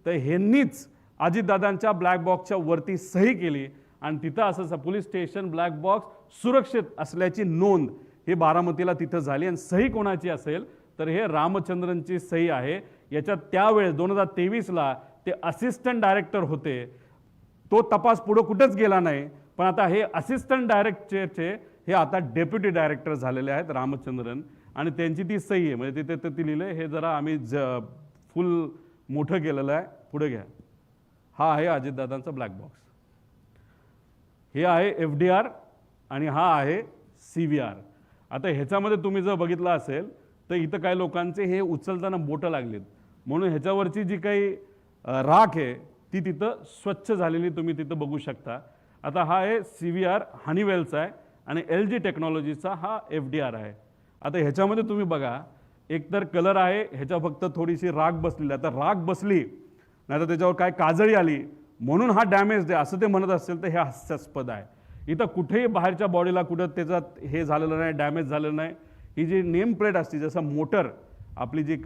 तर ह्यांनीच अजितदादांच्या ब्लॅक बॉक्सच्या वरती सही केली आणि तिथं असं पोलीस स्टेशन ब्लॅक बॉक्स सुरक्षित असल्याची नोंद ही बारामतीला तिथं झाली आणि सही कोणाची असेल तर हे रामचंद्रनची सही आहे। याच्यात त्यावेळेस 2023ला ते असिस्टंट डायरेक्टर होते, तो तपास पुढे कुठेच गेला नाही, पण आता हे असिस्टंट डायरेक्टरचे हे आता डेप्युटी डायरेक्टर झालेले आहेत रामचंद्रन आणि त्यांची ती सही आहे। म्हणजे तिथे ते लिहिलं हे जरा आम्ही फुल मोठं केलेलं आहे, पुढे घ्या। हा आहे अजितदादांचा ब्लॅक बॉक्स, हे आहे FDR आणि हा आहे CVR। आता ह्याच्यामध्ये तुम्ही जर बघितलं असेल तर इथं काही लोकांचे हे उचलताना बोटं लागलीत म्हणून ह्याच्यावरची जी काही राख आहे ती तिथं स्वच्छ झालेली तुम्ही तिथं बघू शकता। आता हा आहे CVR हनीवेलचा आहे आणि LG टेक्नॉलॉजीचा हा FDR आहे। आता ह्याच्यामध्ये तुम्ही बघा एकतर कलर आहे, ह्याच्या फक्त थोडीशी राख बसलेली, आता राख बसली नाही तर त्याच्यावर काय काजळी आली म्हणून हा डॅमेज आहे असं ते म्हणत असेल तर हे हास्यास्पद आहे। इथं कुठेही बाहेरच्या बॉडीला कुठं त्याच्यात हे झालेलं नाही, डॅमेज झालेलं नाही। ही जी नेम प्लेट असते जसं मोटर आपली जी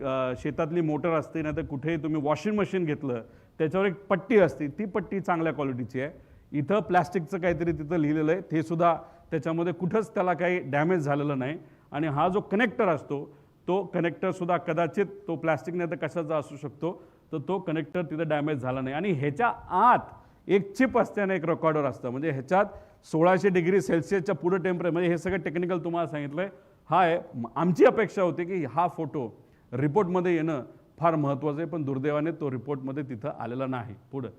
शेतातली मोटर असते ना तर कुठेही तुम्ही वॉशिंग मशीन घेतलं त्याच्यावर एक पट्टी असते, ती पट्टी चांगल्या क्वालिटीची आहे। इथं प्लॅस्टिकचं काहीतरी तिथं लिहिलेलं आहे ते सुद्धा त्याच्यामध्ये कुठंच त्याला काही डॅमेज झालेलं नाही आणि हा जो कनेक्टर असतो तो कनेक्टर सुद्धा कदाचित तो प्लॅस्टिक नाही तर कशाचा असू शकतो, तर तो कनेक्टर तिथं डॅमेज झाला नाही आणि ह्याच्या आत एक चिप असते आणि एक रेकॉर्डर असतं। म्हणजे ह्याच्यात 1600 डिग्री सेल्सिअसच्या पुढे टेम्परेचर, म्हणजे हे सगळं टेक्निकल तुम्हाला सांगितलंय। हा आहे आमची अपेक्षा होती की हा फोटो रिपोर्टमध्ये येणं फार महत्त्वाचं आहे, पण दुर्दैवाने तो रिपोर्टमध्ये तिथं आलेला नाही। पुढं